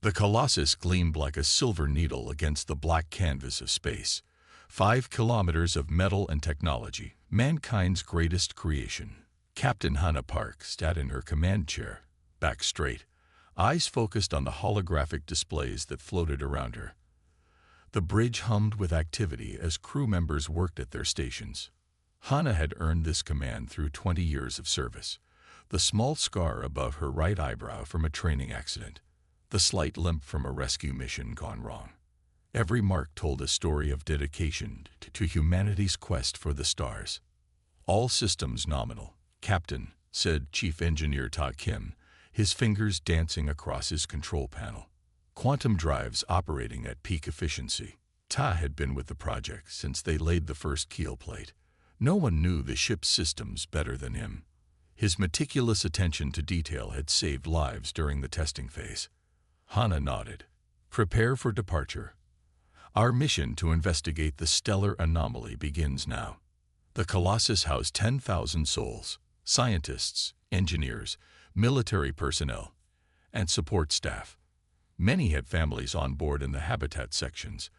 The Colossus gleamed like a silver needle against the black canvas of space. 5 kilometers of metal and technology, mankind's greatest creation. Captain Hannah Park sat in her command chair, back straight, eyes focused on the holographic displays that floated around her. The bridge hummed with activity as crew members worked at their stations. Hannah had earned this command through 20 years of service. The small scar above her right eyebrow from a training accident, the slight limp from a rescue mission gone wrong. Every mark told a story of dedication to humanity's quest for the stars. All systems nominal, Captain, said Chief Engineer Ta Kim, his fingers dancing across his control panel. Quantum drives operating at peak efficiency. Ta had been with the project since they laid the first keel plate. No one knew the ship's systems better than him. His meticulous attention to detail had saved lives during the testing phase. Hannah nodded. Prepare for departure. Our mission to investigate the stellar anomaly begins now. The Colossus housed 10,000 souls, scientists, engineers, military personnel, and support staff. Many had families on board in the habitat sections.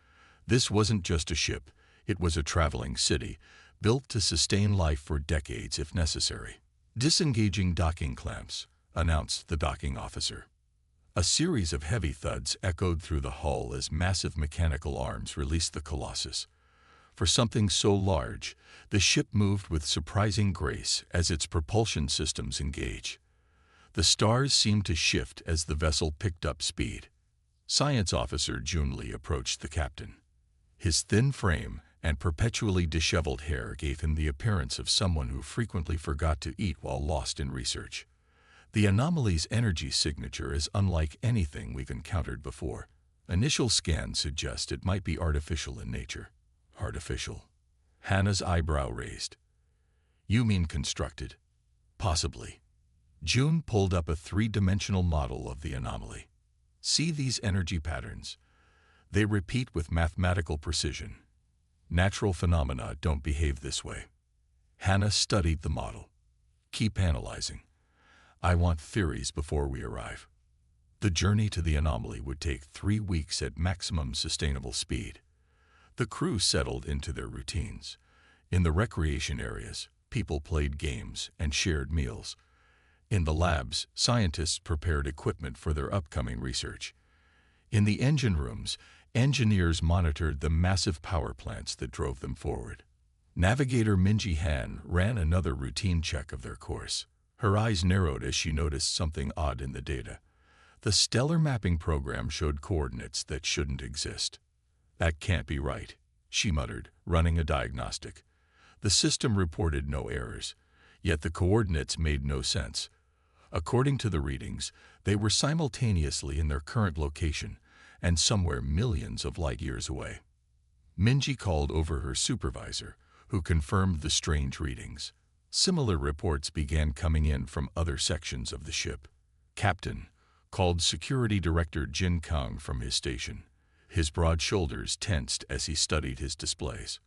This wasn't just a ship, it was a traveling city, built to sustain life for decades if necessary. Disengaging docking clamps, announced the docking officer. A series of heavy thuds echoed through the hull as massive mechanical arms released the Colossus. For something so large, the ship moved with surprising grace as its propulsion systems engaged. The stars seemed to shift as the vessel picked up speed. Science Officer Junli approached the captain. His thin frame and perpetually disheveled hair gave him the appearance of someone who frequently forgot to eat while lost in research. The anomaly's energy signature is unlike anything we've encountered before. Initial scans suggest it might be artificial in nature. Artificial? Hannah's eyebrow raised. You mean constructed? Possibly. June pulled up a 3-dimensional model of the anomaly. See these energy patterns? They repeat with mathematical precision. Natural phenomena don't behave this way. Hannah studied the model. Keep analyzing. I want theories before we arrive. The journey to the anomaly would take 3 weeks at maximum sustainable speed. The crew settled into their routines. In the recreation areas, people played games and shared meals. In the labs, scientists prepared equipment for their upcoming research. In the engine rooms, engineers monitored the massive power plants that drove them forward. Navigator Minji Han ran another routine check of their course. Her eyes narrowed as she noticed something odd in the data. The stellar mapping program showed coordinates that shouldn't exist. That can't be right, she muttered, running a diagnostic. The system reported no errors, yet the coordinates made no sense. According to the readings, they were simultaneously in their current location and somewhere millions of light years away. Minji called over her supervisor, who confirmed the strange readings. Similar reports began coming in from other sections of the ship. Captain called Security Director Jin Kang from his station. His broad shoulders tensed as he studied his displays.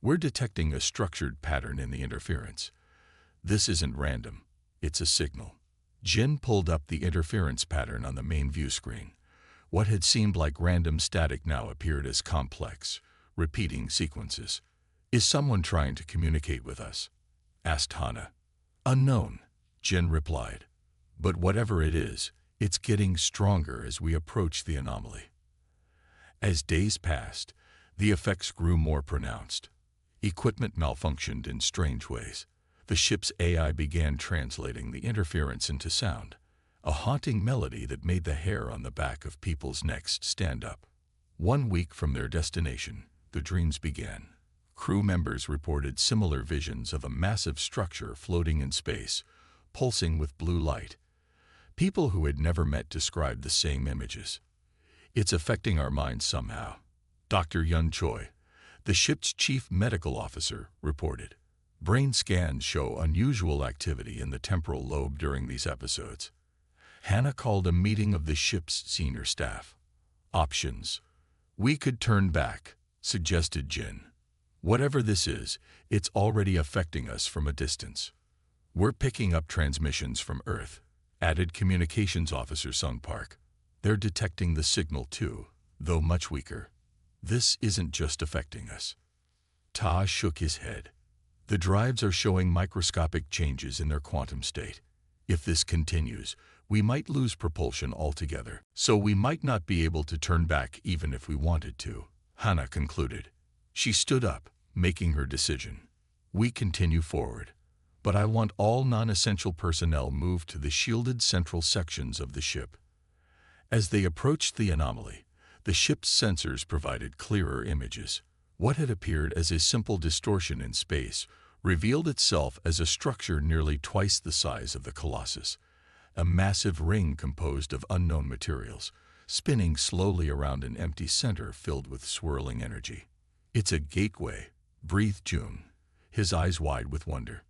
We're detecting a structured pattern in the interference. This isn't random, it's a signal. Jin pulled up the interference pattern on the main view screen. What had seemed like random static now appeared as complex, repeating sequences. Is someone trying to communicate with us? Asked Hannah. Unknown, Jin replied. But whatever it is, it's getting stronger as we approach the anomaly. As days passed, the effects grew more pronounced. Equipment malfunctioned in strange ways. The ship's AI began translating the interference into sound, a haunting melody that made the hair on the back of people's necks stand up. 1 week from their destination, the dreams began. Crew members reported similar visions of a massive structure floating in space, pulsing with blue light. People who had never met described the same images. It's affecting our minds somehow, Dr. Yun Choi, the ship's chief medical officer, reported. Brain scans show unusual activity in the temporal lobe during these episodes. Hannah called a meeting of the ship's senior staff. Options. We could turn back, suggested Jin. Whatever this is, it's already affecting us from a distance. We're picking up transmissions from Earth, added Communications Officer Sung Park. They're detecting the signal too, though much weaker. This isn't just affecting us. Ta shook his head. The drives are showing microscopic changes in their quantum state. If this continues, we might lose propulsion altogether, so we might not be able to turn back even if we wanted to, Hannah concluded. She stood up, making her decision. We continue forward, but I want all non-essential personnel moved to the shielded central sections of the ship. As they approached the anomaly, the ship's sensors provided clearer images. What had appeared as a simple distortion in space revealed itself as a structure nearly twice the size of the Colossus, a massive ring composed of unknown materials, spinning slowly around an empty center filled with swirling energy. It's a gateway, breathed June, his eyes wide with wonder.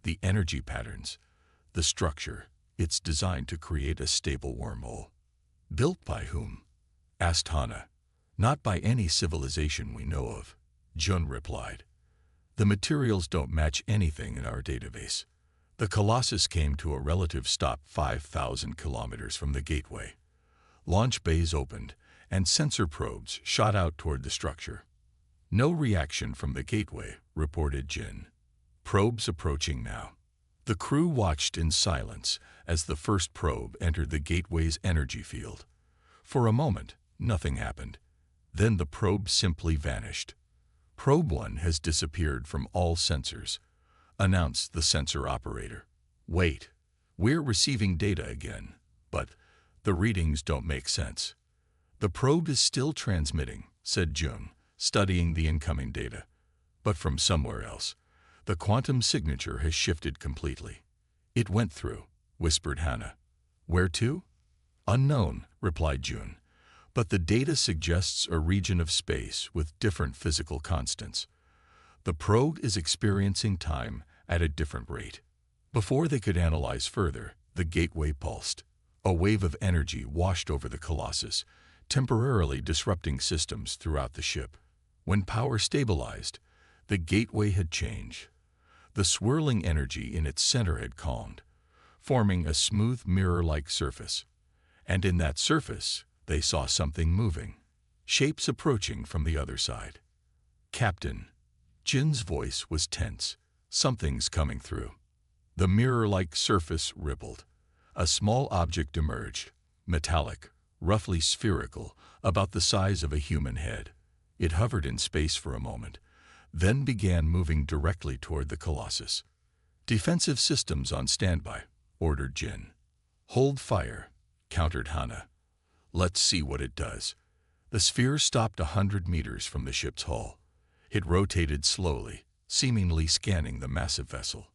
The energy patterns, the structure, it's designed to create a stable wormhole. Built by whom? Asked Hannah. Not by any civilization we know of, Jun replied. The materials don't match anything in our database. The Colossus came to a relative stop 5,000 kilometers from the gateway. Launch bays opened, and sensor probes shot out toward the structure. No reaction from the gateway, reported Jin. Probes approaching now. The crew watched in silence as the first probe entered the gateway's energy field. For a moment, nothing happened. Then the probe simply vanished. Probe 1 has disappeared from all sensors, announced the sensor operator. Wait, we're receiving data again, but the readings don't make sense. The probe is still transmitting, said Jung, studying the incoming data. But from somewhere else, the quantum signature has shifted completely. It went through, whispered Hannah. Where to? Unknown, replied June. But the data suggests a region of space with different physical constants. The probe is experiencing time at a different rate. Before they could analyze further, the gateway pulsed. A wave of energy washed over the Colossus, temporarily disrupting systems throughout the ship. When power stabilized, the gateway had changed. The swirling energy in its center had calmed, forming a smooth mirror-like surface. And in that surface, they saw something moving, shapes approaching from the other side. Captain, Jin's voice was tense. Something's coming through. The mirror-like surface rippled. A small object emerged, metallic, roughly spherical, about the size of a human head. It hovered in space for a moment, then began moving directly toward the Colossus. Defensive systems on standby, ordered Jin. Hold fire, countered Hannah. Let's see what it does. The sphere stopped 100 meters from the ship's hull. It rotated slowly, seemingly scanning the massive vessel.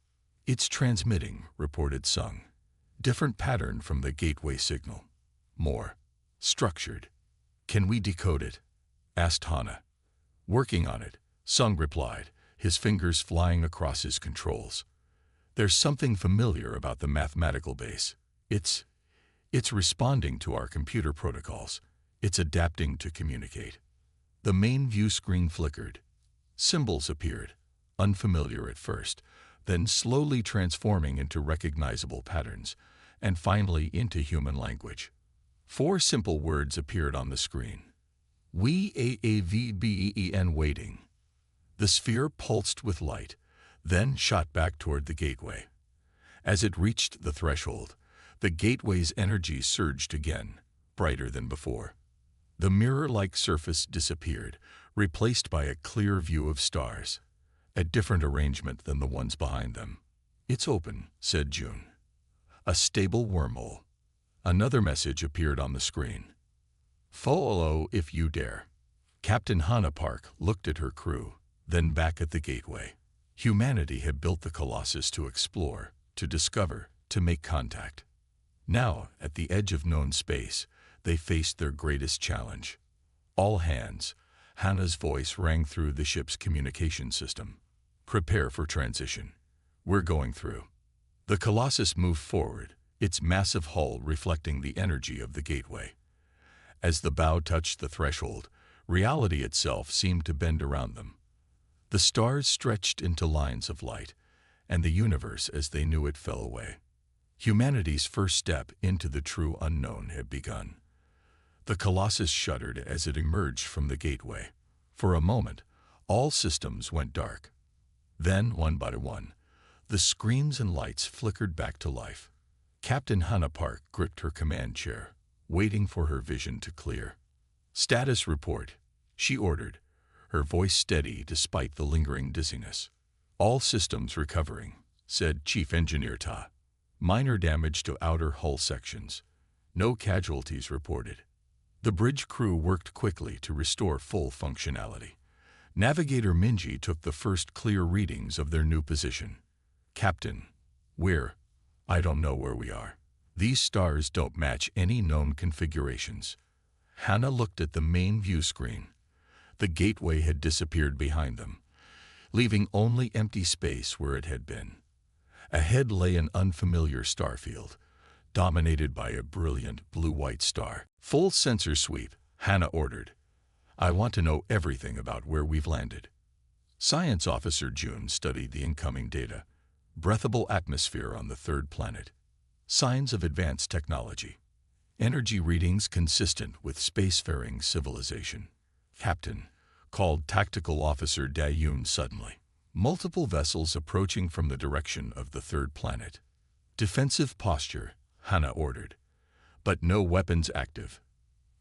It's transmitting, reported Sung. Different pattern from the gateway signal. More structured. Can we decode it? Asked Hannah. Working on it, Sung replied, his fingers flying across his controls. There's something familiar about the mathematical base. It's responding to our computer protocols. It's adapting to communicate. The main view screen flickered. Symbols appeared, unfamiliar at first, then slowly transforming into recognizable patterns, and finally into human language. 4 simple words appeared on the screen. We AAVBEEN waiting. The sphere pulsed with light, then shot back toward the gateway. As it reached the threshold, the gateway's energy surged again, brighter than before. The mirror-like surface disappeared, replaced by a clear view of stars, a different arrangement than the ones behind them. It's open, said June. A stable wormhole. Another message appeared on the screen. Follow if you dare. Captain Hannah Park looked at her crew, then back at the gateway. Humanity had built the Colossus to explore, to discover, to make contact. Now, at the edge of known space, they faced their greatest challenge. All hands, Hannah's voice rang through the ship's communication system. Prepare for transition. We're going through. The Colossus moved forward, its massive hull reflecting the energy of the gateway. As the bow touched the threshold, reality itself seemed to bend around them. The stars stretched into lines of light, and the universe as they knew it fell away. Humanity's first step into the true unknown had begun. The Colossus shuddered as it emerged from the gateway. For a moment, all systems went dark. Then, one by one, the screens and lights flickered back to life. Captain Hannah Park gripped her command chair, waiting for her vision to clear. "Status report," she ordered, her voice steady despite the lingering dizziness. "All systems recovering," said Chief Engineer Ta. "Minor damage to outer hull sections. No casualties reported." The bridge crew worked quickly to restore full functionality. Navigator Minji took the first clear readings of their new position. "Captain, I don't know where we are. These stars don't match any known configurations." Hannah looked at the main view screen. The gateway had disappeared behind them, leaving only empty space where it had been. Ahead lay an unfamiliar star field, dominated by a brilliant blue-white star. "Full sensor sweep," Hannah ordered. "I want to know everything about where we've landed." Science Officer June studied the incoming data. Breathable atmosphere on the third planet. Signs of advanced technology. Energy readings consistent with spacefaring civilization. "Captain," called Tactical Officer Dayun suddenly. "Multiple vessels approaching from the direction of the third planet." "Defensive posture," Hannah ordered, "but no weapons active.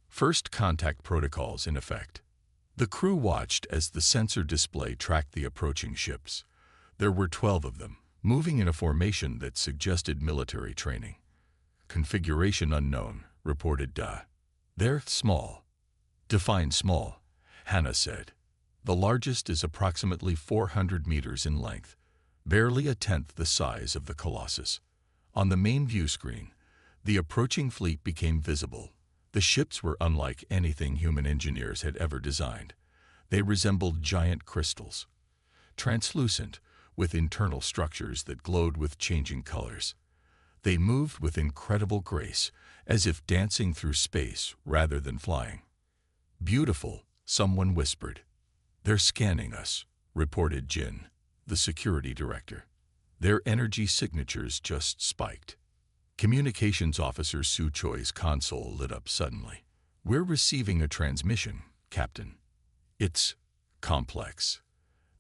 First contact protocols in effect." The crew watched as the sensor display tracked the approaching ships. There were 12 of them, moving in a formation that suggested military training. "Configuration unknown," reported Da. "They're small." "Define small," Hannah said. "The largest is approximately 400 meters in length, barely a tenth the size of the Colossus." On the main view screen, the approaching fleet became visible. The ships were unlike anything human engineers had ever designed. They resembled giant crystals, translucent, with internal structures that glowed with changing colors. They moved with incredible grace, as if dancing through space rather than flying. "Beautiful," someone whispered. "They're scanning us," reported Jin, the security director. Their energy signatures just spiked. Communications Officer Su Choi's console lit up suddenly. "We're receiving a transmission, Captain. It's complex.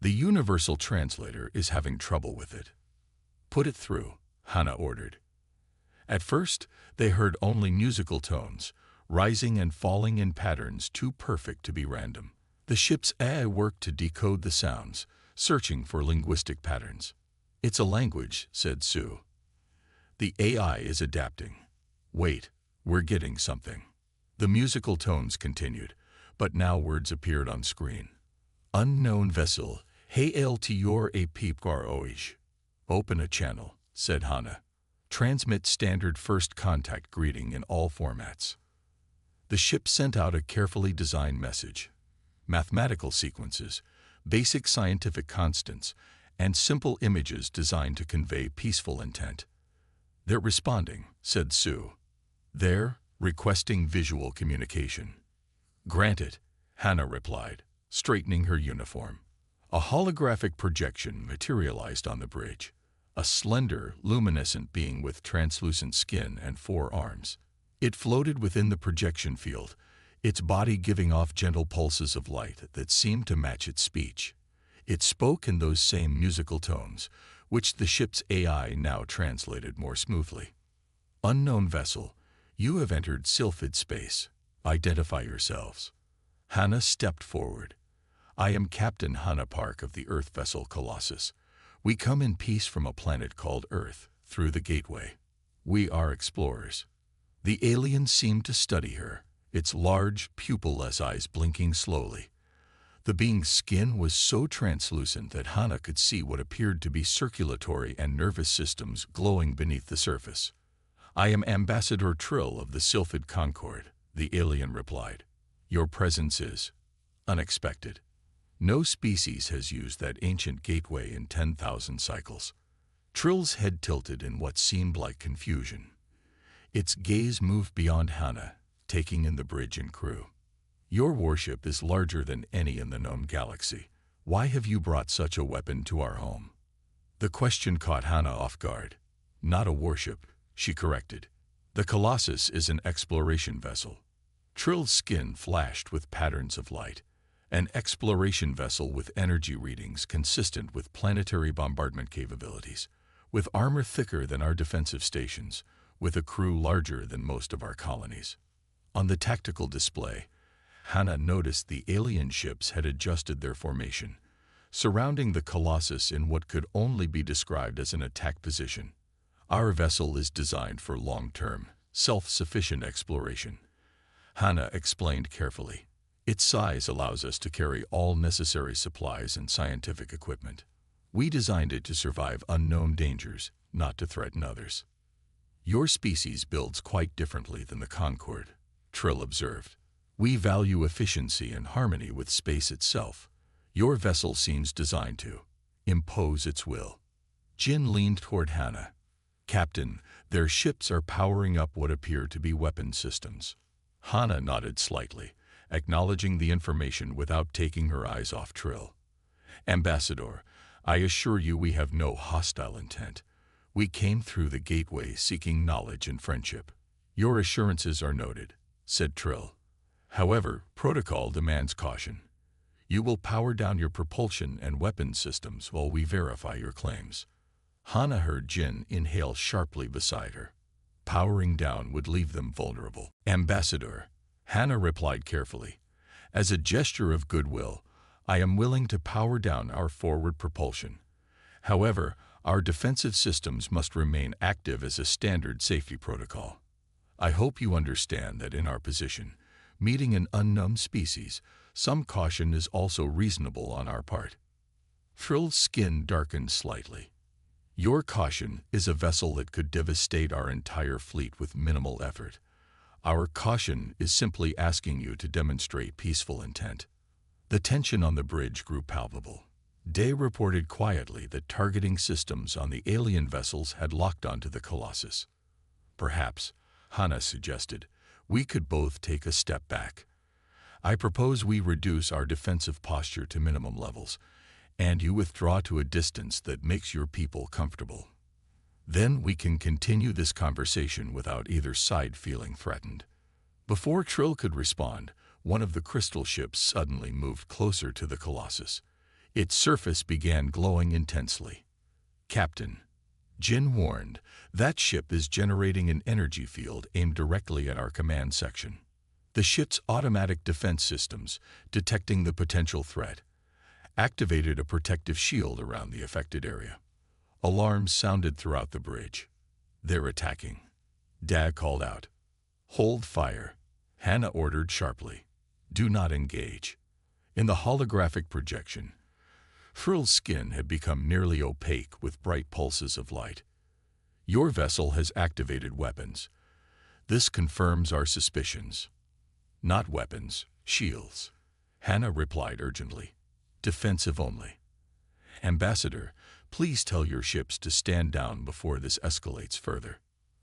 The universal translator is having trouble with it." "Put it through," Hannah ordered. At first, they heard only musical tones, rising and falling in patterns too perfect to be random. The ship's AI worked to decode the sounds, searching for linguistic patterns. "It's a language," said Sue. "The AI is adapting. Wait, we're getting something." The musical tones continued, but now words appeared on screen. "Unknown vessel, hail to your a peepgar oish." "Open a channel," said Hannah. "Transmit standard first contact greeting in all formats." The ship sent out a carefully designed message. Mathematical sequences, basic scientific constants, and simple images designed to convey peaceful intent. "They're responding," said Sue. "They're requesting visual communication." "Granted," Hannah replied, straightening her uniform. A holographic projection materialized on the bridge, a slender, luminescent being with translucent skin and 4 arms. It floated within the projection field, its body giving off gentle pulses of light that seemed to match its speech. It spoke in those same musical tones, which the ship's AI now translated more smoothly. "Unknown vessel, you have entered Sylphid space. Identify yourselves." Hannah stepped forward. "I am Captain Hannah Park of the Earth vessel Colossus. We come in peace from a planet called Earth, through the gateway. We are explorers." The alien seemed to study her, its large, pupil-less eyes blinking slowly. The being's skin was so translucent that Hannah could see what appeared to be circulatory and nervous systems glowing beneath the surface. "I am Ambassador Trill of the Sylphid Concord," the alien replied. "Your presence is unexpected. No species has used that ancient gateway in 10,000 cycles." Trill's head tilted in what seemed like confusion. Its gaze moved beyond Hannah, taking in the bridge and crew. "Your warship is larger than any in the known galaxy. Why have you brought such a weapon to our home?" The question caught Hannah off guard. "Not a warship," she corrected. "The Colossus is an exploration vessel. Trill's skin flashed with patterns of light. An exploration vessel with energy readings consistent with planetary bombardment capabilities, with armor thicker than our defensive stations, with a crew larger than most of our colonies. On the tactical display, Hannah noticed the alien ships had adjusted their formation, surrounding the Colossus in what could only be described as an attack position. Our vessel is designed for long-term, self-sufficient exploration, Hannah explained carefully. Its size allows us to carry all necessary supplies and scientific equipment. We designed it to survive unknown dangers, not to threaten others. Your species builds quite differently than the Concorde, Trill observed. We value efficiency and harmony with space itself. Your vessel seems designed to impose its will. Jin leaned toward Hannah. Captain, their ships are powering up what appear to be weapon systems. Hannah nodded slightly, acknowledging the information without taking her eyes off Trill. Ambassador, I assure you we have no hostile intent. We came through the gateway seeking knowledge and friendship. Your assurances are noted, said Trill. However, protocol demands caution. You will power down your propulsion and weapon systems while we verify your claims. Hannah heard Jin inhale sharply beside her. Powering down would leave them vulnerable. Ambassador, Hannah replied carefully. As a gesture of goodwill, I am willing to power down our forward propulsion. However, our defensive systems must remain active as a standard safety protocol. I hope you understand that in our position, meeting an unknown species, some caution is also reasonable on our part. Trill's skin darkened slightly. Your caution is a vessel that could devastate our entire fleet with minimal effort. Our caution is simply asking you to demonstrate peaceful intent. The tension on the bridge grew palpable. Day reported quietly that targeting systems on the alien vessels had locked onto the Colossus. Perhaps, Hannah suggested, we could both take a step back. I propose we reduce our defensive posture to minimum levels, and you withdraw to a distance that makes your people comfortable. Then we can continue this conversation without either side feeling threatened. Before Trill could respond, one of the crystal ships suddenly moved closer to the Colossus. Its surface began glowing intensely. Captain, Jin warned, that ship is generating an energy field aimed directly at our command section. The ship's automatic defense systems, detecting the potential threat, activated a protective shield around the affected area. Alarms sounded throughout the bridge. They're attacking. Dag called out. Hold fire, Hannah ordered sharply. Do not engage. In the holographic projection, Trill's skin had become nearly opaque with bright pulses of light. Your vessel has activated weapons. This confirms our suspicions. Not weapons, shields, Hannah replied urgently. Defensive only. Ambassador, please tell your ships to stand down before this escalates further.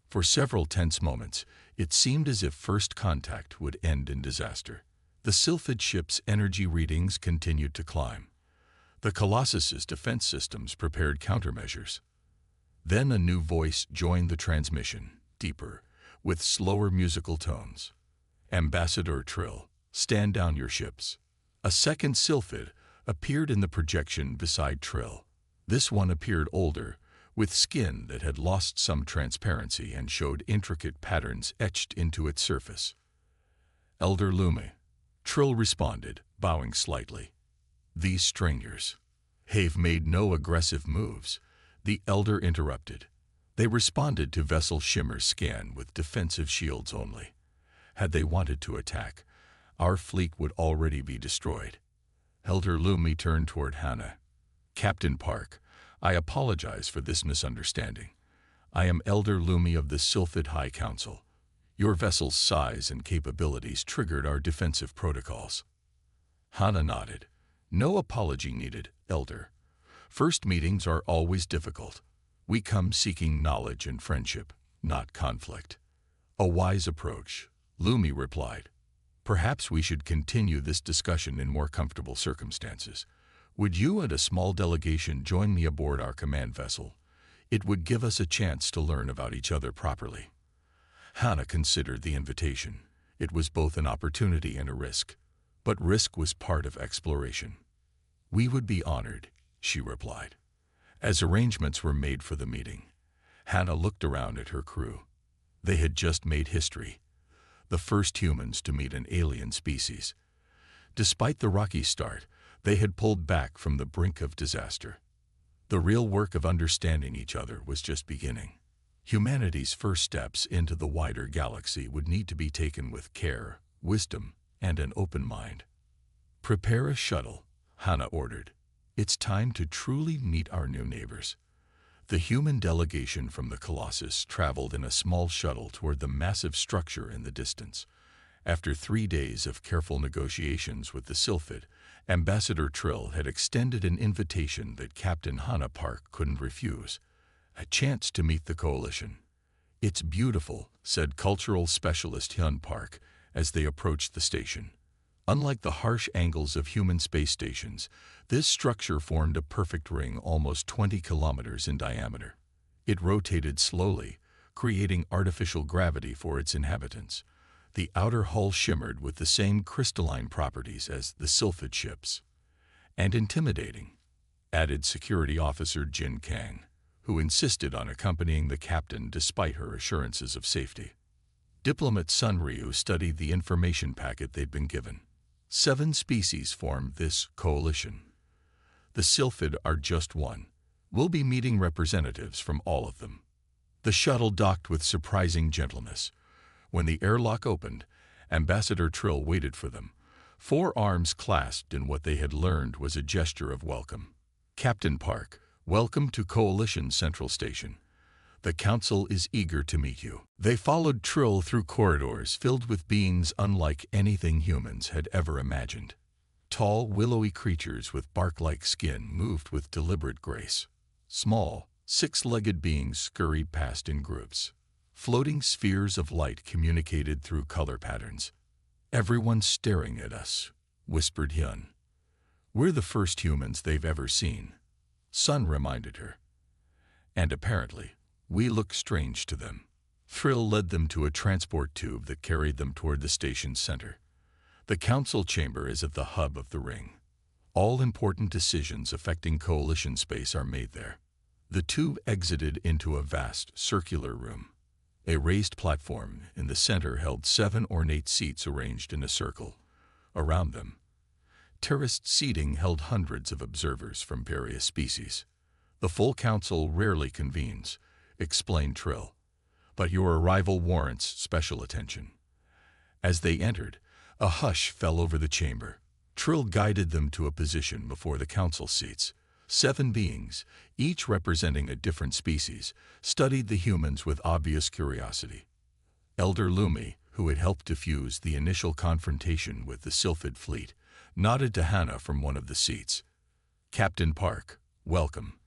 For several tense moments, it seemed as if first contact would end in disaster. The Sylphid ship's energy readings continued to climb. The Colossus's defense systems prepared countermeasures. Then a new voice joined the transmission, deeper, with slower musical tones. Ambassador Trill, stand down your ships. A second Sylphid appeared in the projection beside Trill. This one appeared older, with skin that had lost some transparency and showed intricate patterns etched into its surface. Elder Lumi, Trill responded, bowing slightly. These strangers have made no aggressive moves, the Elder interrupted. They responded to Vessel Shimmer's scan with defensive shields only. Had they wanted to attack, our fleet would already be destroyed. Elder Lumi turned toward Hannah. Captain Park, I apologize for this misunderstanding. I am Elder Lumi of the Sylphid High Council. Your vessel's size and capabilities triggered our defensive protocols. Hannah nodded. No apology needed, Elder. First meetings are always difficult. We come seeking knowledge and friendship, not conflict. A wise approach, Lumi replied. Perhaps we should continue this discussion in more comfortable circumstances. Would you and a small delegation join me aboard our command vessel? It would give us a chance to learn about each other properly. Hannah considered the invitation. It was both an opportunity and a risk, but risk was part of exploration. "We would be honored," she replied. As arrangements were made for the meeting, Hannah looked around at her crew. They had just made history, the first humans to meet an alien species. Despite the rocky start, they had pulled back from the brink of disaster. The real work of understanding each other was just beginning. Humanity's first steps into the wider galaxy would need to be taken with care, wisdom, and an open mind. "Prepare a shuttle," Hannah ordered. "It's time to truly meet our new neighbors." The human delegation from the Colossus traveled in a small shuttle toward the massive structure in the distance. After 3 days of careful negotiations with the Sylphid, Ambassador Trill had extended an invitation that Captain Hannah Park couldn't refuse: a chance to meet the Coalition. "It's beautiful," said cultural specialist Hyun Park as they approached the station. Unlike the harsh angles of human space stations, this structure formed a perfect ring almost 20 kilometers in diameter. It rotated slowly, creating artificial gravity for its inhabitants. The outer hull shimmered with the same crystalline properties as the Sylphid ships. "And intimidating," added Security Officer Jin Kang, who insisted on accompanying the captain despite her assurances of safety. Diplomat Sun Ryu studied the information packet they'd been given. 7 species form this coalition. The Sylphid are just one. We'll be meeting representatives from all of them. The shuttle docked with surprising gentleness. When the airlock opened, Ambassador Trill waited for them, 4 arms clasped in what they had learned was a gesture of welcome. "Captain Park, welcome to Coalition Central Station. The Council is eager to meet you." They followed Trill through corridors filled with beings unlike anything humans had ever imagined. Tall, willowy creatures with bark-like skin moved with deliberate grace. Small, 6-legged beings scurried past in groups. Floating spheres of light communicated through color patterns. "Everyone's staring at us," whispered Hyun. "We're the first humans they've ever seen," Sun reminded her. "And apparently, we look strange to them." Thrill led them to a transport tube that carried them toward the station's center. The council chamber is at the hub of the ring. All important decisions affecting Coalition space are made there. The tube exited into a vast, circular room. A raised platform in the center held 7 ornate seats arranged in a circle. Around them, terraced seating held hundreds of observers from various species. "The full council rarely convenes," explained Trill, "but your arrival warrants special attention." As they entered, a hush fell over the chamber. Trill guided them to a position before the council seats. 7 beings, each representing a different species, studied the humans with obvious curiosity. Elder Lumi, who had helped defuse the initial confrontation with the Sylphid fleet, nodded to Hannah from one of the seats. "Captain Park, welcome.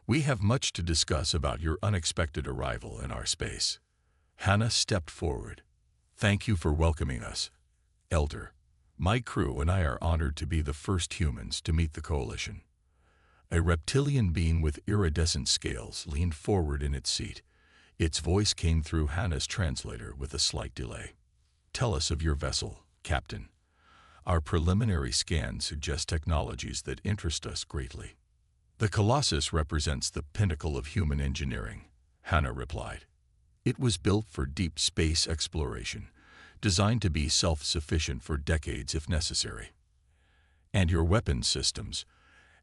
We have much to discuss about your unexpected arrival in our space." Hannah stepped forward. "Thank you for welcoming us, Elder. My crew and I are honored to be the first humans to meet the Coalition." A reptilian being with iridescent scales leaned forward in its seat. Its voice came through Hannah's translator with a slight delay. "Tell us of your vessel, Captain. Our preliminary scans suggest technologies that interest us greatly." "The Colossus represents the pinnacle of human engineering," Hannah replied. "It was built for deep space exploration, designed to be self-sufficient for decades if necessary." "And your weapons systems?"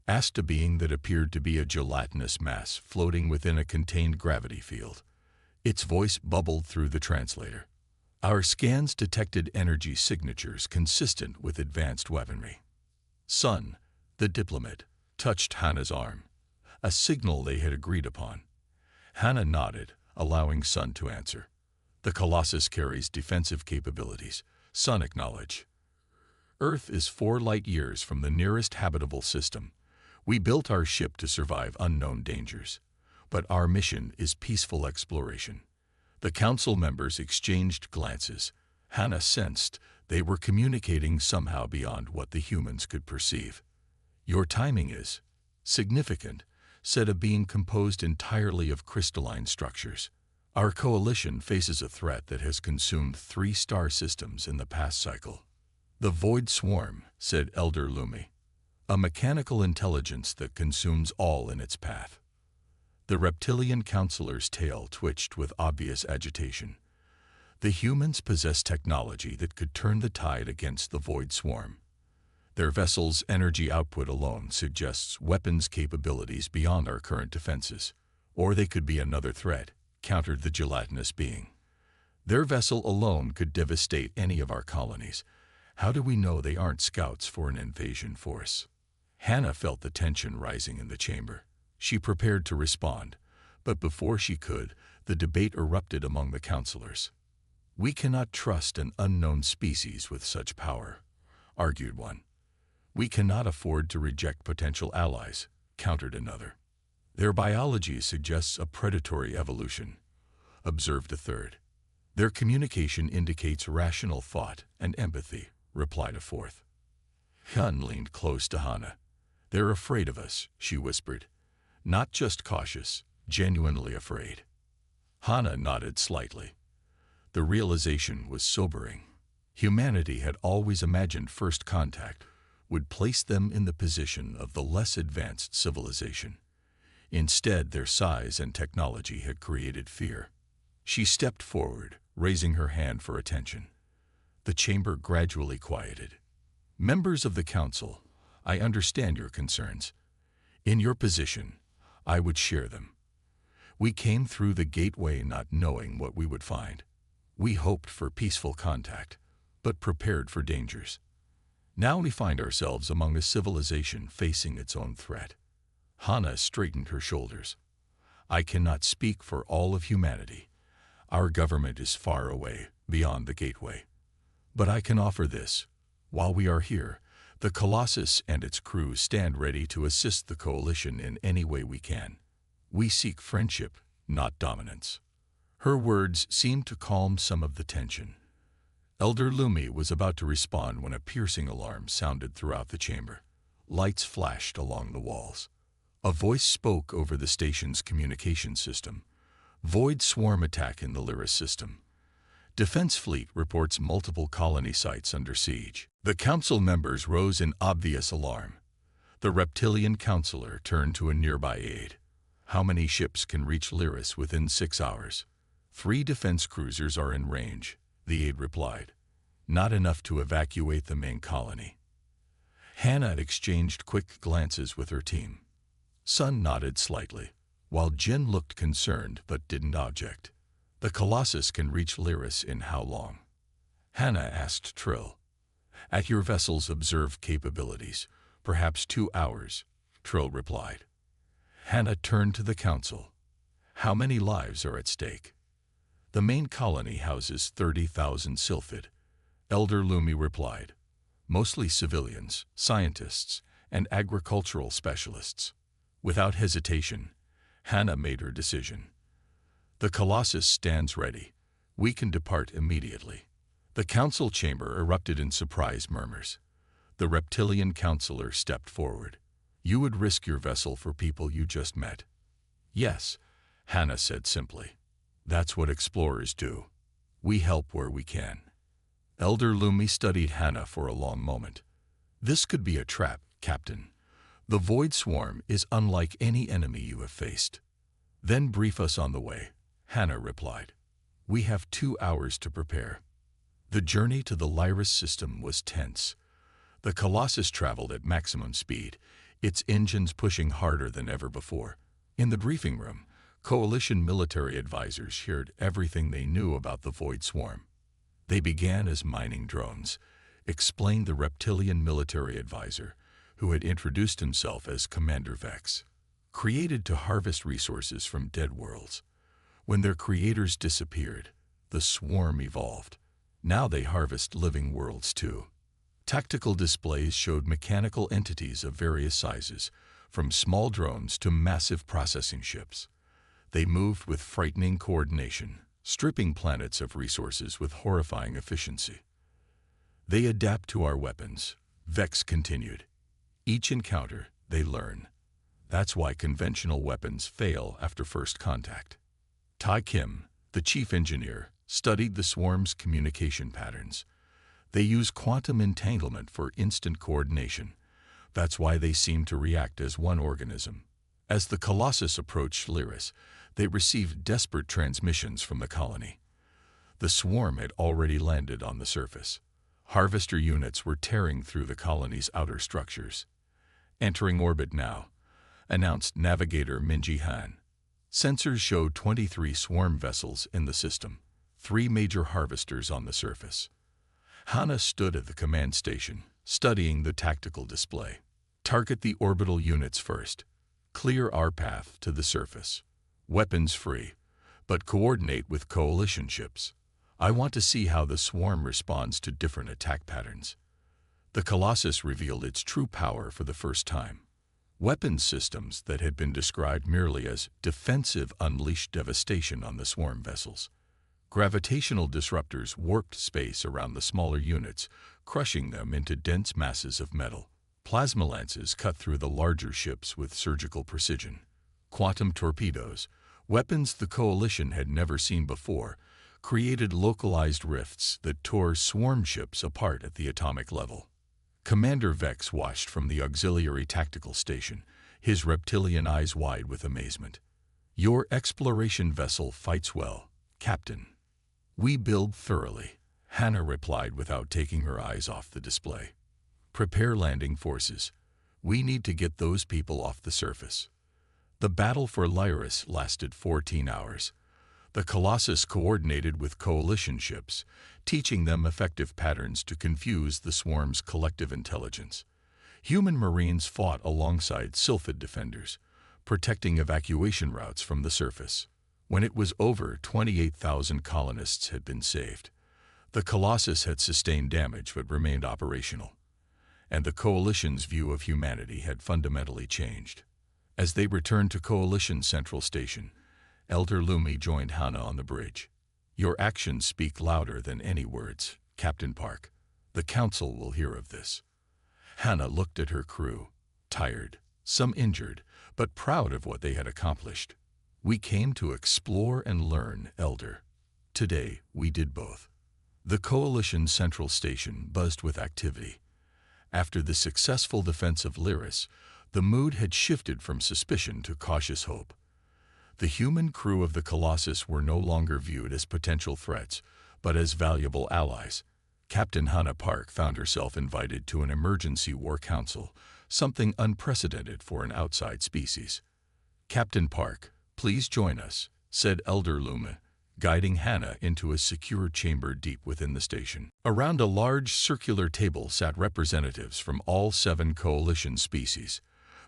asked a being that appeared to be a gelatinous mass floating within a contained gravity field. Its voice bubbled through the translator. "Our scans detected energy signatures consistent with advanced weaponry." Sun, the diplomat, touched Hannah's arm, a signal they had agreed upon. Hannah nodded, allowing Sun to answer. "The Colossus carries defensive capabilities," Sun acknowledged. "Earth is 4 light years from the nearest habitable system. We built our ship to survive unknown dangers, but our mission is peaceful exploration." The council members exchanged glances. Hannah sensed they were communicating somehow beyond what the humans could perceive. "Your timing is significant," said a being composed entirely of crystalline structures. Our coalition faces a threat that has consumed 3-star systems in the past cycle. The Void Swarm, said Elder Lumi, a mechanical intelligence that consumes all in its path. The reptilian counselor's tail twitched with obvious agitation. The humans possess technology that could turn the tide against the Void Swarm. Their vessel's energy output alone suggests weapons capabilities beyond our current defenses. Or they could be another threat, countered the gelatinous being. Their vessel alone could devastate any of our colonies. How do we know they aren't scouts for an invasion force? Hannah felt the tension rising in the chamber. She prepared to respond, but before she could, the debate erupted among the counselors. We cannot trust an unknown species with such power, argued one. We cannot afford to reject potential allies, countered another. Their biology suggests a predatory evolution, observed a third. Their communication indicates rational thought and empathy, replied a fourth. Hun leaned close to Hannah. They're afraid of us, she whispered. Not just cautious, genuinely afraid. Hannah nodded slightly. The realization was sobering. Humanity had always imagined first contact would place them in the position of the less advanced civilization. Instead, their size and technology had created fear. She stepped forward, raising her hand for attention. The chamber gradually quieted. Members of the council, I understand your concerns. In your position, I would share them. We came through the gateway not knowing what we would find. We hoped for peaceful contact, but prepared for dangers. Now we find ourselves among a civilization facing its own threat. Hannah straightened her shoulders. I cannot speak for all of humanity. Our government is far away, beyond the gateway. But I can offer this. While we are here, the Colossus and its crew stand ready to assist the coalition in any way we can. We seek friendship, not dominance. Her words seemed to calm some of the tension. Elder Lumi was about to respond when a piercing alarm sounded throughout the chamber. Lights flashed along the walls. A voice spoke over the station's communication system. Void Swarm attack in the Lyris system. Defense Fleet reports multiple colony sites under siege. The council members rose in obvious alarm. The reptilian counselor turned to a nearby aide. How many ships can reach Lyris within 6 hours? 3 defense cruisers are in range, the aide replied. Not enough to evacuate the main colony. Hannah exchanged quick glances with her team. Sun nodded slightly, while Jin looked concerned but didn't object. The Colossus can reach Lyris in how long? Hannah asked Trill. At your vessel's observed capabilities, perhaps 2 hours, Trill replied. Hannah turned to the council. How many lives are at stake? The main colony houses 30,000 Sylphid, Elder Lumi replied. Mostly civilians, scientists, and agricultural specialists. Without hesitation, Hannah made her decision. The Colossus stands ready. We can depart immediately. The council chamber erupted in surprised murmurs. The reptilian counselor stepped forward. You would risk your vessel for people you just met. Yes, Hannah said simply. That's what explorers do. We help where we can. Elder Lumi studied Hannah for a long moment. This could be a trap, Captain. The Void Swarm is unlike any enemy you have faced. Then brief us on the way, Hannah replied. We have 2 hours to prepare. The journey to the Lyris system was tense. The Colossus traveled at maximum speed, its engines pushing harder than ever before. In the briefing room, Coalition military advisors shared everything they knew about the Void Swarm. They began as mining drones, explained the reptilian military advisor, who had introduced himself as Commander Vex, created to harvest resources from dead worlds. When their creators disappeared, the swarm evolved. Now they harvest living worlds too. Tactical displays showed mechanical entities of various sizes, from small drones to massive processing ships. They moved with frightening coordination, stripping planets of resources with horrifying efficiency. They adapt to our weapons, Vex continued. Each encounter, they learn. That's why conventional weapons fail after first contact. Tai Kim, The chief engineer studied the swarm's communication patterns. They use quantum entanglement for instant coordination. That's why they seem to react as one organism. As the Colossus approached Lyris, they received desperate transmissions from the colony. The swarm had already landed on the surface. Harvester units were tearing through the colony's outer structures. "Entering orbit now," announced Navigator Minji Han. Sensors showed 23 swarm vessels in the system, 3 major harvesters on the surface. Hana stood at the command station, studying the tactical display. "Target the orbital units first. Clear our path to the surface. Weapons free, but coordinate with coalition ships. I want to see how the swarm responds to different attack patterns." The Colossus revealed its true power for the first time. Weapons systems that had been described merely as defensive unleashed devastation on the swarm vessels. Gravitational disruptors warped space around the smaller units, crushing them into dense masses of metal. Plasma lances cut through the larger ships with surgical precision. Quantum torpedoes, weapons the Coalition had never seen before, created localized rifts that tore swarm ships apart at the atomic level. Commander Vex watched from the auxiliary tactical station, his reptilian eyes wide with amazement. "Your exploration vessel fights well, Captain." "We build thoroughly," Hana replied without taking her eyes off the display. "Prepare landing forces. We need to get those people off the surface." The battle for Lyris lasted 14 hours. The Colossus coordinated with coalition ships, teaching them effective patterns to confuse the swarm's collective intelligence. Human Marines fought alongside Sylphid defenders, protecting evacuation routes from the surface. When it was over, 28,000 colonists had been saved. The Colossus had sustained damage but remained operational, and the Coalition's view of humanity had fundamentally changed. As they returned to Coalition Central Station, Elder Lumi joined Hana on the bridge. "Your actions speak louder than any words, Captain Park. The Council will hear of this." Hana looked at her crew, tired, some injured, but proud of what they had accomplished. "We came to explore and learn, Elder. Today, we did both." The Coalition Central Station buzzed with activity. After the successful defense of Lyris, the mood had shifted from suspicion to cautious hope. The human crew of the Colossus were no longer viewed as potential threats, but as valuable allies. Captain Hana Park found herself invited to an emergency war council, something unprecedented for an outside species. "Captain Park, please join us," said Elder Luma, guiding Hana into a secure chamber deep within the station. Around a large circular table sat representatives from all 7 coalition species.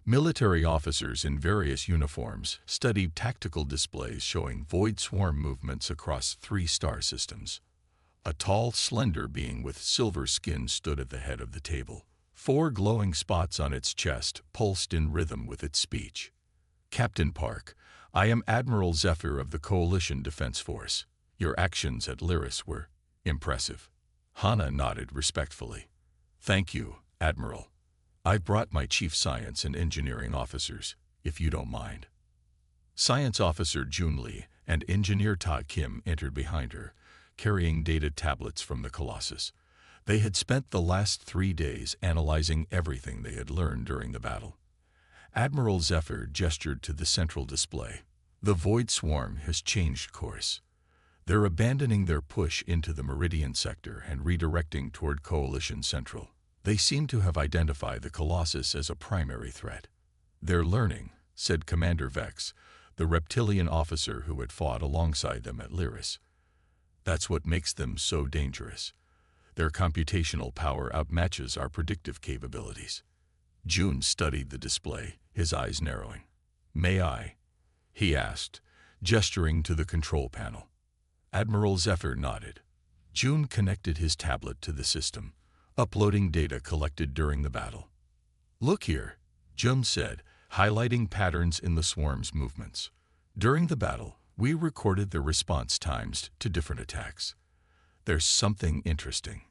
Military officers in various uniforms studied tactical displays showing void swarm movements across 3 star systems. A tall, slender being with silver skin stood at the head of the table. 4 glowing spots on its chest pulsed in rhythm with its speech. "Captain Park, I am Admiral Zephyr of the Coalition Defense Force. Your actions at Lyris were impressive." Hana nodded respectfully. "Thank you, Admiral. I've brought my chief science and engineering officers, if you don't mind." Science Officer Jun Lee and Engineer Ta Kim entered behind her, carrying data tablets from the Colossus. They had spent the last 3 days analyzing everything they had learned during the battle. Admiral Zephyr gestured to the central display. "The Void Swarm has changed course. They're abandoning their push into the Meridian sector and redirecting toward Coalition Central. They seem to have identified the Colossus as a primary threat." "They're learning," said Commander Vex, the reptilian officer who had fought alongside them at Lyris. "That's what makes them so dangerous. Their computational power outmatches our predictive capabilities." June studied the display, his eyes narrowing. "May I?" he asked, gesturing to the control panel. Admiral Zephyr nodded. June connected his tablet to the system, uploading data collected during the battle. "Look here," June said, highlighting patterns in the swarm's movements. "During the battle, we recorded their response times to different attacks. There's something interesting."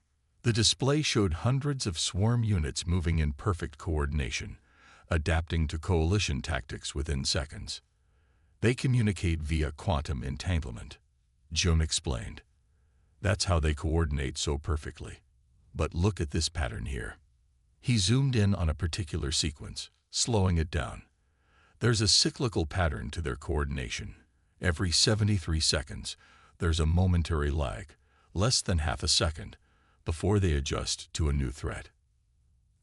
The display showed hundreds of swarm units moving in perfect coordination, adapting to coalition tactics within seconds. "They communicate via quantum entanglement." Jun explained. That's how they coordinate so perfectly. But look at this pattern here. He zoomed in on a particular sequence, slowing it down. There's a cyclical pattern to their coordination. Every 73 seconds, there's a momentary lag, less than half a second, before they adjust to a new threat.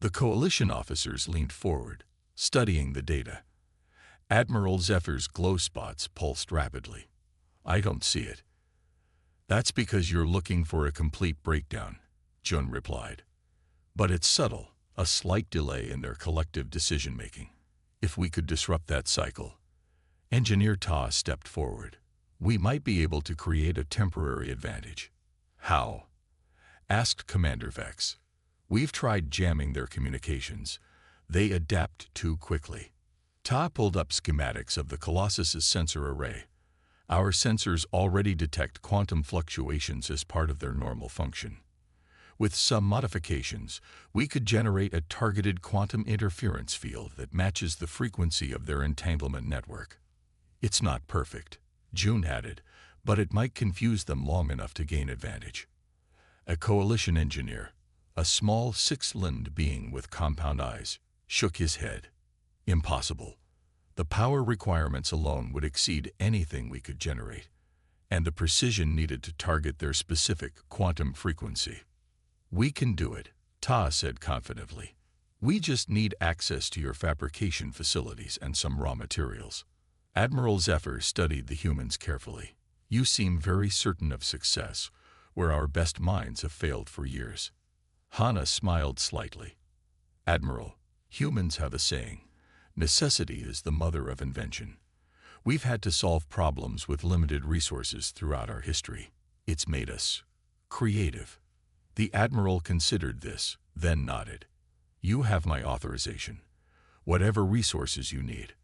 The coalition officers leaned forward, studying the data. Admiral Zephyr's glow spots pulsed rapidly. I don't see it. That's because you're looking for a complete breakdown, Jun replied. But it's subtle, a slight delay in their collective decision-making. If we could disrupt that cycle, Engineer Ta stepped forward. We might be able to create a temporary advantage. How? Asked Commander Vex. We've tried jamming their communications. They adapt too quickly. Ta pulled up schematics of the Colossus's sensor array. Our sensors already detect quantum fluctuations as part of their normal function. With some modifications, we could generate a targeted quantum interference field that matches the frequency of their entanglement network. It's not perfect, Jun added, but it might confuse them long enough to gain advantage. A coalition engineer, a small six-limbed being with compound eyes, shook his head. Impossible. The power requirements alone would exceed anything we could generate, and the precision needed to target their specific quantum frequency. We can do it, Ta said confidently. We just need access to your fabrication facilities and some raw materials. Admiral Zephyr studied the humans carefully. You seem very certain of success, where our best minds have failed for years. Hana smiled slightly. Admiral, humans have a saying, necessity is the mother of invention. We've had to solve problems with limited resources throughout our history. It's made us creative. The Admiral considered this, then nodded. You have my authorization. Whatever resources you need.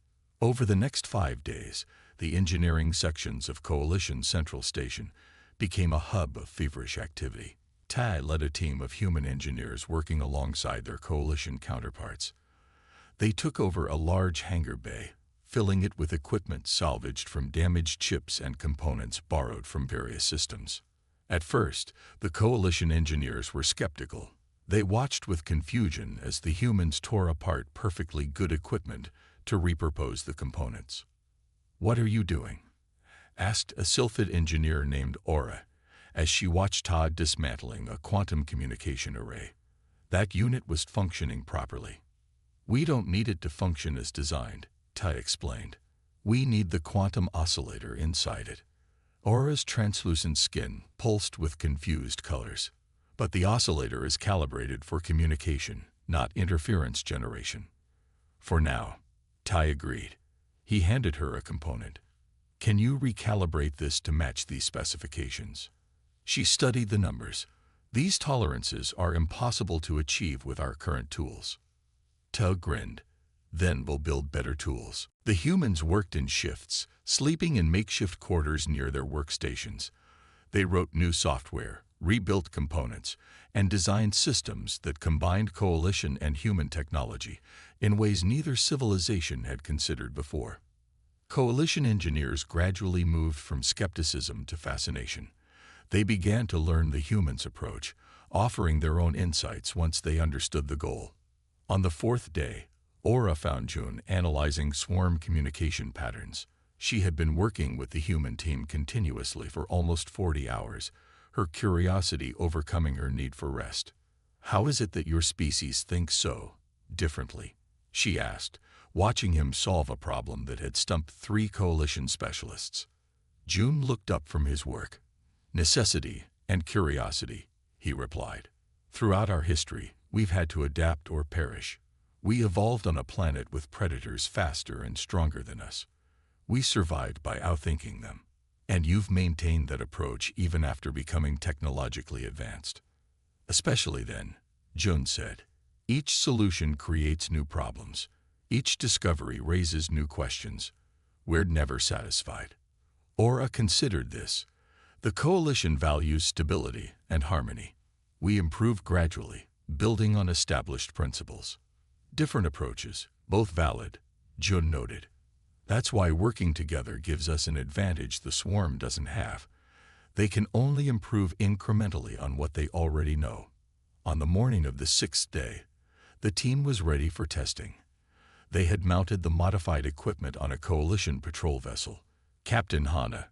Over the next 5 days, the engineering sections of Coalition Central Station became a hub of feverish activity. Tai led a team of human engineers working alongside their coalition counterparts. They took over a large hangar bay, filling it with equipment salvaged from damaged chips and components borrowed from various systems. At first, the coalition engineers were skeptical. They watched with confusion as the humans tore apart perfectly good equipment to repurpose the components. What are you doing? Asked a Sylphid engineer named Aura, as she watched Todd dismantling a quantum communication array. That unit was functioning properly. We don't need it to function as designed, Tai explained. We need the quantum oscillator inside it. Aura's translucent skin pulsed with confused colors. But the oscillator is calibrated for communication, not interference generation. For now, Tai agreed. He handed her a component. Can you recalibrate this to match these specifications? She studied the numbers. These tolerances are impossible to achieve with our current tools. Ta grinned. Then we'll build better tools. The humans worked in shifts, sleeping in makeshift quarters near their workstations. They wrote new software, rebuilt components, and designed systems that combined coalition and human technology in ways neither civilization had considered before. Coalition engineers gradually moved from skepticism to fascination. They began to learn the humans' approach, offering their own insights once they understood the goal. On the 4th day, Aura found Jun analyzing swarm communication patterns. She had been working with the human team continuously for almost 40 hours, her curiosity overcoming her need for rest. How is it that your species thinks so differently? She asked, watching him solve a problem that had stumped 3 coalition specialists. Jun looked up from his work. Necessity and curiosity, he replied. Throughout our history, we've had to adapt or perish. We evolved on a planet with predators faster and stronger than us. We survived by outthinking them. And you've maintained that approach even after becoming technologically advanced. Especially then, Jun said. Each solution creates new problems. Each discovery raises new questions. We're never satisfied. Aura considered this. The coalition values stability and harmony. We improve gradually, building on established principles. Different approaches, both valid, Jun noted. That's why working together gives us an advantage the swarm doesn't have. They can only improve incrementally on what they already know. On the morning of the 6th day, the team was ready for testing. They had mounted the modified equipment on a coalition patrol vessel. Captain Hana,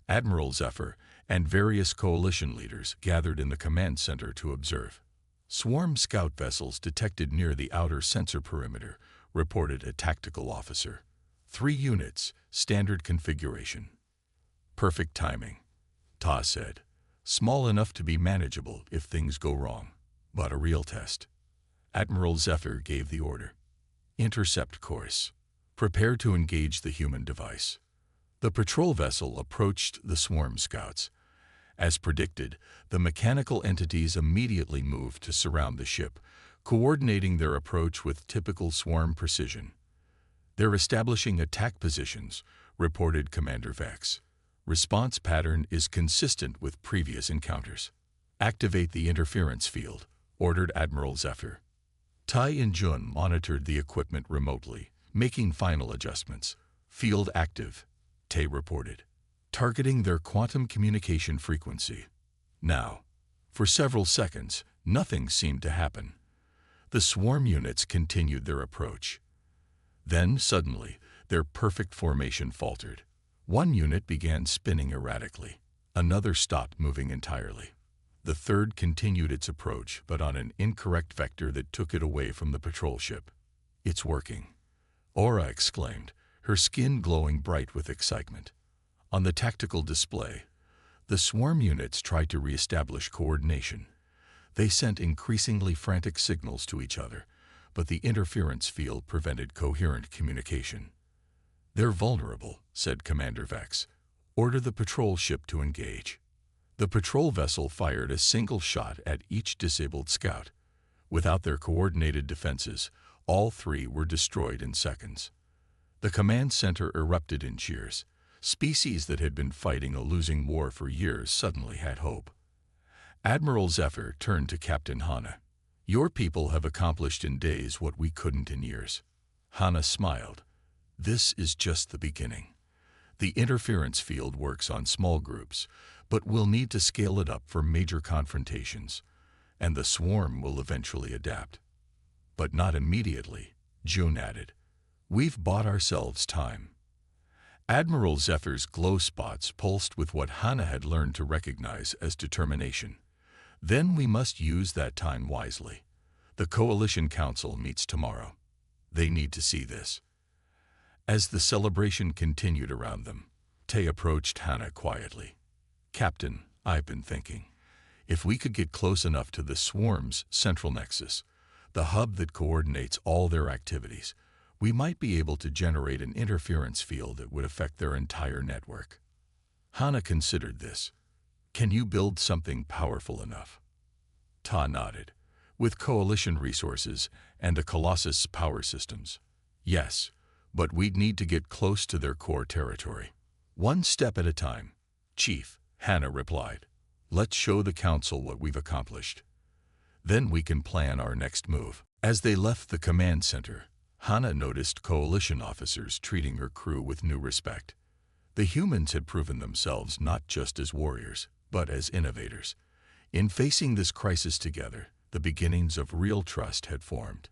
Admiral Zephyr, and various coalition leaders gathered in the command center to observe. Swarm scout vessels detected near the outer sensor perimeter, reported a tactical officer. 3 units, standard configuration. Perfect timing, Ta said. Small enough to be manageable if things go wrong, but a real test. Admiral Zephyr gave the order. Intercept course. Prepare to engage the human device. The patrol vessel approached the swarm scouts. As predicted, the mechanical entities immediately moved to surround the ship, coordinating their approach with typical swarm precision. They're establishing attack positions, reported Commander Vex. Response pattern is consistent with previous encounters. Activate the interference field, ordered Admiral Zephyr. Tai and Jun monitored the equipment remotely, making final adjustments. Field active, Tai reported, targeting their quantum communication frequency. Now, for several seconds, nothing seemed to happen. The swarm units continued their approach. Then, suddenly, their perfect formation faltered. One unit began spinning erratically. Another stopped moving entirely. The third continued its approach, but on an incorrect vector that took it away from the patrol ship. It's working, Aura exclaimed, her skin glowing bright with excitement. On the tactical display, the swarm units tried to reestablish coordination. They sent increasingly frantic signals to each other, but the interference field prevented coherent communication. They're vulnerable, said Commander Vex. Order the patrol ship to engage. The patrol vessel fired a single shot at each disabled scout. Without their coordinated defenses, all 3 were destroyed in seconds. The command center erupted in cheers. Species that had been fighting a losing war for years suddenly had hope. Admiral Zephyr turned to Captain Hana. Your people have accomplished in days what we couldn't in years. Hana smiled. This is just the beginning. The interference field works on small groups, but we'll need to scale it up for major confrontations, and the swarm will eventually adapt. But not immediately, June added. We've bought ourselves time. Admiral Zephyr's glow spots pulsed with what Hana had learned to recognize as determination. Then we must use that time wisely. The Coalition Council meets tomorrow. They need to see this. As the celebration continued around them, Tay approached Hana quietly. Captain, I've been thinking. If we could get close enough to the swarm's central nexus, the hub that coordinates all their activities, we might be able to generate an interference field that would affect their entire network. Hana considered this. Can you build something powerful enough? Ta nodded. With coalition resources and the Colossus power systems. Yes, but we'd need to get close to their core territory. One step at a time, Chief, Hana replied. Let's show the Council what we've accomplished. Then we can plan our next move. As they left the command center, Hana noticed coalition officers treating her crew with new respect. The humans had proven themselves not just as warriors, but as innovators. In facing this crisis together, the beginnings of real trust had formed.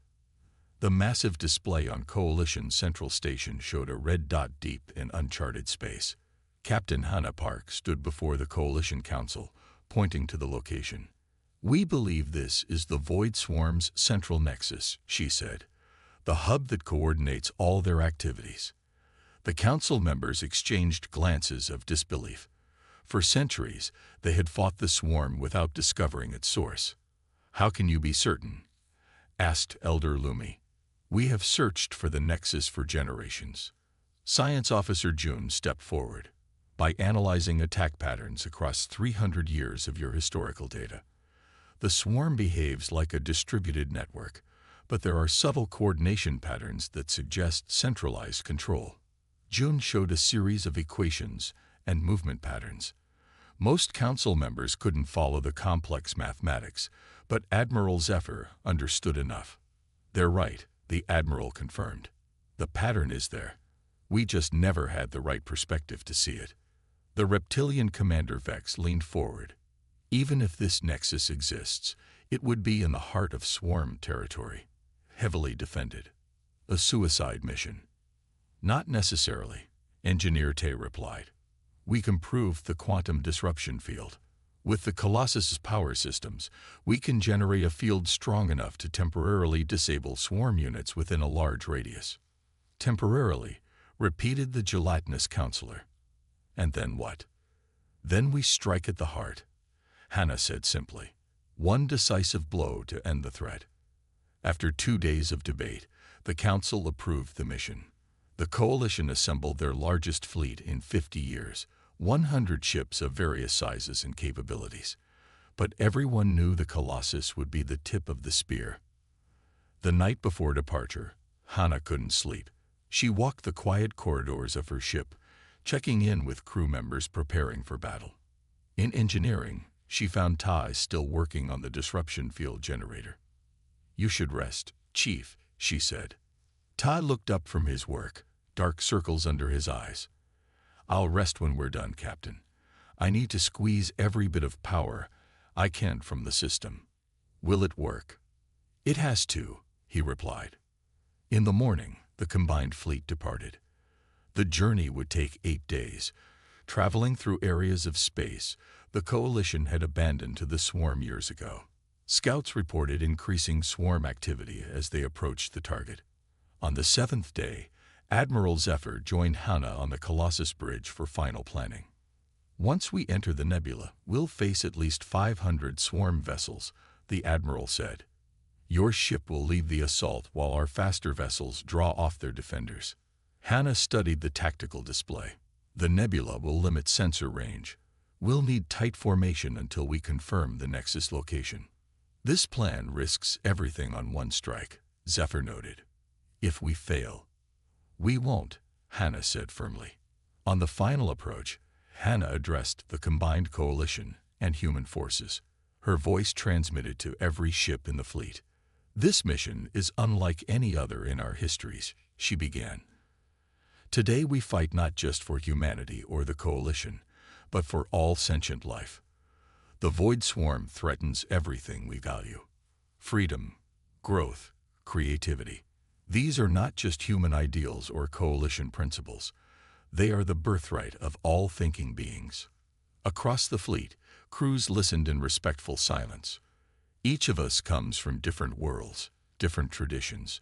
The massive display on Coalition Central Station showed a red dot deep in uncharted space. Captain Hana Park stood before the Coalition Council, pointing to the location. We believe this is the Void Swarm's central nexus, she said, the hub that coordinates all their activities. The council members exchanged glances of disbelief. For centuries, they had fought the swarm without discovering its source. How can you be certain? Asked Elder Lumi. We have searched for the nexus for generations. Science Officer June stepped forward. By analyzing attack patterns across 300 years of your historical data, the swarm behaves like a distributed network, but there are subtle coordination patterns that suggest centralized control. June showed a series of equations and movement patterns. Most council members couldn't follow the complex mathematics, but Admiral Zephyr understood enough. They're right, the Admiral confirmed. The pattern is there. We just never had the right perspective to see it. The reptilian commander Vex leaned forward. Even if this nexus exists, it would be in the heart of swarm territory, heavily defended. A suicide mission. Not necessarily, Engineer Tay replied. We can prove the quantum disruption field. With the Colossus's power systems, we can generate a field strong enough to temporarily disable swarm units within a large radius. Temporarily, repeated the gelatinous counselor. And then what? Then we strike at the heart, Hannah said simply. One decisive blow to end the threat. After 2 days of debate, the council approved the mission. The coalition assembled their largest fleet in 50 years, 100 ships of various sizes and capabilities. But everyone knew the Colossus would be the tip of the spear. The night before departure, Hannah couldn't sleep. She walked the quiet corridors of her ship, checking in with crew members preparing for battle. In engineering, she found Ty still working on the disruption field generator. You should rest, Chief, she said. Ty looked up from his work, dark circles under his eyes. I'll rest when we're done, Captain. I need to squeeze every bit of power I can from the system. Will it work? It has to, he replied. In the morning, the combined fleet departed. The journey would take 8 days. Traveling through areas of space the Coalition had abandoned to the swarm years ago. Scouts reported increasing swarm activity as they approached the target. On the 7th day, Admiral Zephyr joined Hannah on the Colossus Bridge for final planning. Once we enter the nebula, we'll face at least 500 swarm vessels, the Admiral said. Your ship will lead the assault while our faster vessels draw off their defenders. Hannah studied the tactical display. The nebula will limit sensor range. We'll need tight formation until we confirm the Nexus location. This plan risks everything on one strike, Zephyr noted. If we fail, we won't, Hannah said firmly. On the final approach, Hannah addressed the combined coalition and human forces. Her voice transmitted to every ship in the fleet. This mission is unlike any other in our histories, she began. Today we fight not just for humanity or the coalition, but for all sentient life. The Void Swarm threatens everything we value. Freedom, growth, creativity. These are not just human ideals or coalition principles. They are the birthright of all thinking beings. Across the fleet, crews listened in respectful silence. Each of us comes from different worlds, different traditions.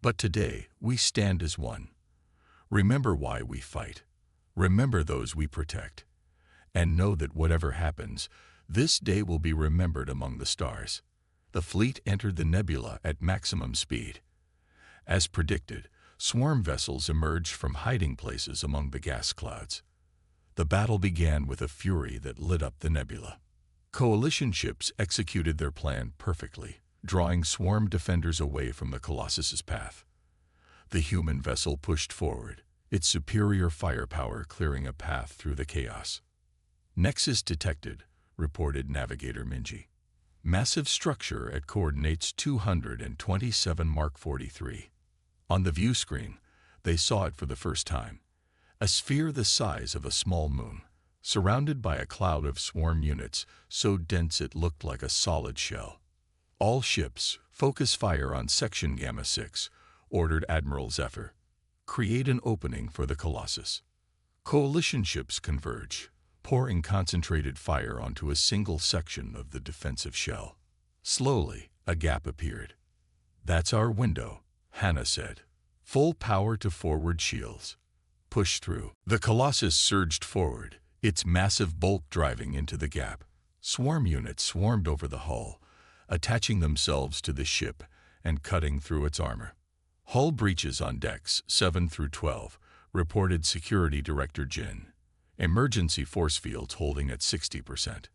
But today, we stand as one. Remember why we fight. Remember those we protect. And know that whatever happens, this day will be remembered among the stars. The fleet entered the nebula at maximum speed. As predicted, swarm vessels emerged from hiding places among the gas clouds. The battle began with a fury that lit up the nebula. Coalition ships executed their plan perfectly, drawing swarm defenders away from the Colossus's path. The human vessel pushed forward, its superior firepower clearing a path through the chaos. Nexus detected, reported Navigator Minji. Massive structure at coordinates 227 Mark 43. On the view screen, they saw it for the first time. A sphere the size of a small moon, surrounded by a cloud of swarm units so dense it looked like a solid shell. All ships, focus fire on Section Gamma 6, ordered Admiral Zephyr. Create an opening for the Colossus. Coalition ships converge, pouring concentrated fire onto a single section of the defensive shell. Slowly, a gap appeared. That's our window, Hannah said. Full power to forward shields. Push through. The Colossus surged forward, its massive bulk driving into the gap. Swarm units swarmed over the hull, attaching themselves to the ship and cutting through its armor. Hull breaches on decks 7 through 12, reported Security Director Jin. Emergency force fields holding at 60%.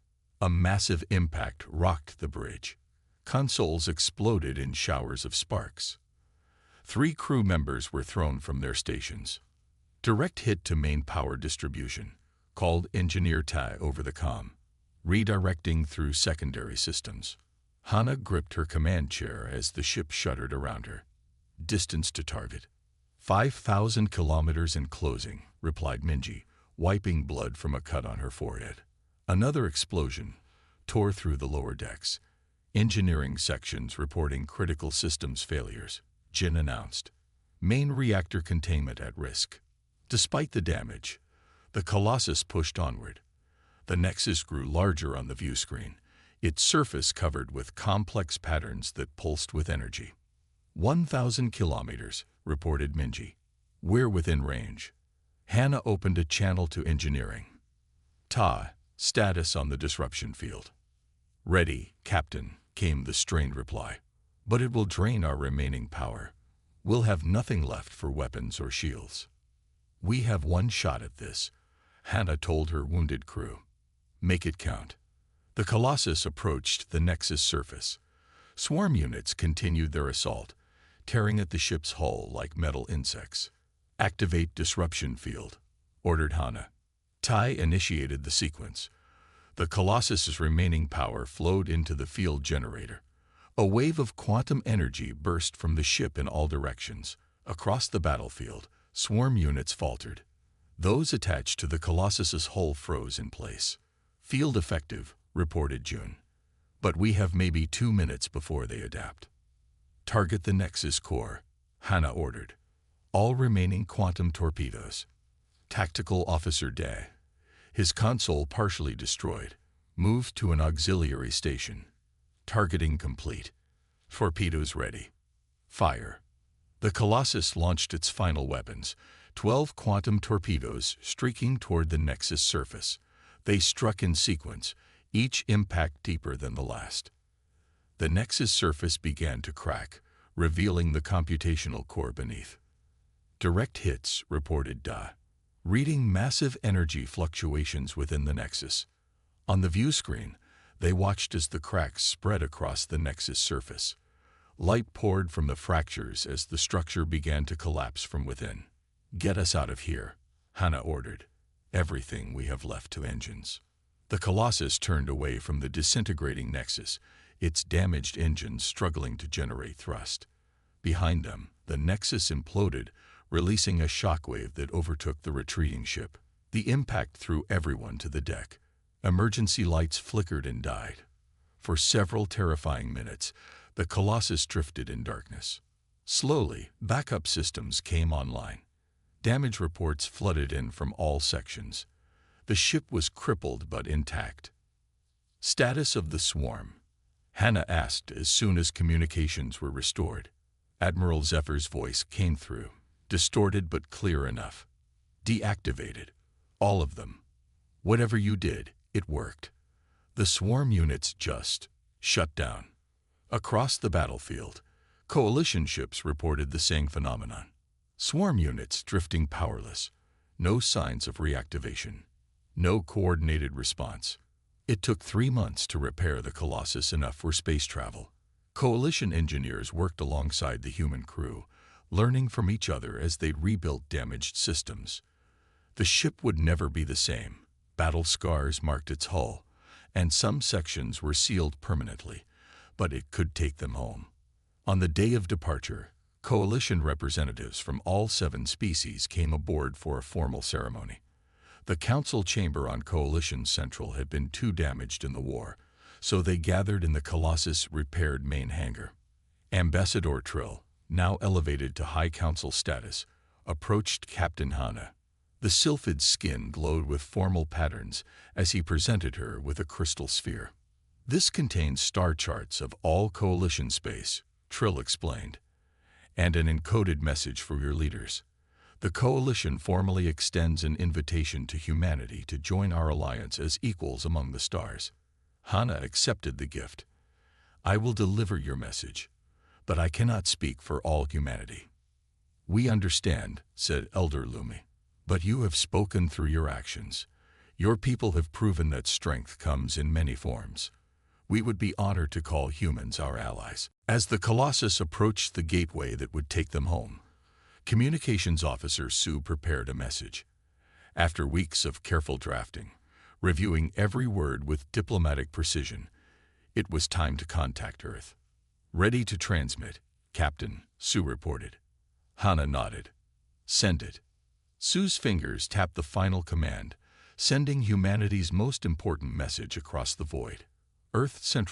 A massive impact rocked the bridge. Consoles exploded in showers of sparks. 3 crew members were thrown from their stations. Direct hit to main power distribution, called Engineer Tai over the comm. Redirecting through secondary systems. Hannah gripped her command chair as the ship shuddered around her. Distance to target. 5,000 kilometers in closing, replied Minji, wiping blood from a cut on her forehead. Another explosion tore through the lower decks. Engineering sections reporting critical systems failures. Jin announced. Main reactor containment at risk. Despite the damage, the Colossus pushed onward. The Nexus grew larger on the view screen, its surface covered with complex patterns that pulsed with energy. 1,000 kilometers, reported Minji. We're within range. Hannah opened a channel to engineering. Status on the disruption field. Ready, Captain, came the strained reply. But it will drain our remaining power. We'll have nothing left for weapons or shields. We have one shot at this, Hannah told her wounded crew. Make it count. The Colossus approached the Nexus surface. Swarm units continued their assault, tearing at the ship's hull like metal insects. Activate disruption field, ordered Hannah. Tai initiated the sequence. The Colossus's remaining power flowed into the field generator. A wave of quantum energy burst from the ship in all directions. Across the battlefield, swarm units faltered. Those attached to the Colossus's hull froze in place. Field effective, reported Jun. But we have maybe 2 minutes before they adapt. Target the Nexus core, Hannah ordered. All remaining quantum torpedoes. Tactical Officer Day, his console partially destroyed, moved to an auxiliary station. Targeting complete. Torpedoes ready. Fire. The Colossus launched its final weapons, 12 quantum torpedoes streaking toward the Nexus surface. They struck in sequence, each impact deeper than the last. The Nexus surface began to crack, revealing the computational core beneath. Direct hits, reported Da, reading massive energy fluctuations within the Nexus. On the view screen, they watched as the cracks spread across the Nexus surface. Light poured from the fractures as the structure began to collapse from within. Get us out of here, Hannah ordered. Everything we have left to engines. The Colossus turned away from the disintegrating Nexus, its damaged engines struggling to generate thrust. Behind them, the Nexus imploded, releasing a shockwave that overtook the retreating ship. The impact threw everyone to the deck. Emergency lights flickered and died. For several terrifying minutes, the Colossus drifted in darkness. Slowly, backup systems came online. Damage reports flooded in from all sections. The ship was crippled but intact. Status of the swarm, Hannah asked as soon as communications were restored. Admiral Zephyr's voice came through, distorted but clear enough. Deactivated. All of them. Whatever you did, it worked. The swarm units just shut down. Across the battlefield, coalition ships reported the same phenomenon. Swarm units drifting powerless. No signs of reactivation. No coordinated response. It took 3 months to repair the Colossus enough for space travel. Coalition engineers worked alongside the human crew, learning from each other as they rebuilt damaged systems. The ship would never be the same. Battle scars marked its hull, and some sections were sealed permanently, but it could take them home. On the day of departure, coalition representatives from all 7 species came aboard for a formal ceremony. The council chamber on Coalition Central had been too damaged in the war, so they gathered in the Colossus' repaired main hangar. Ambassador Trill, now elevated to High Council status, approached Captain Hannah. The sylphid's skin glowed with formal patterns as he presented her with a crystal sphere. This contains star charts of all Coalition space, Trill explained, and an encoded message for your leaders. The Coalition formally extends an invitation to humanity to join our alliance as equals among the stars. Hannah accepted the gift. I will deliver your message, but I cannot speak for all humanity. We understand, said Elder Lumi, but you have spoken through your actions. Your people have proven that strength comes in many forms. We would be honored to call humans our allies. As the Colossus approached the gateway that would take them home, Communications Officer Sue prepared a message. After weeks of careful drafting, reviewing every word with diplomatic precision, it was time to contact Earth. Ready to transmit, Captain, Sue reported. Hannah nodded. Send it. Sue's fingers tap the final command, sending humanity's most important message across the void. Earth Central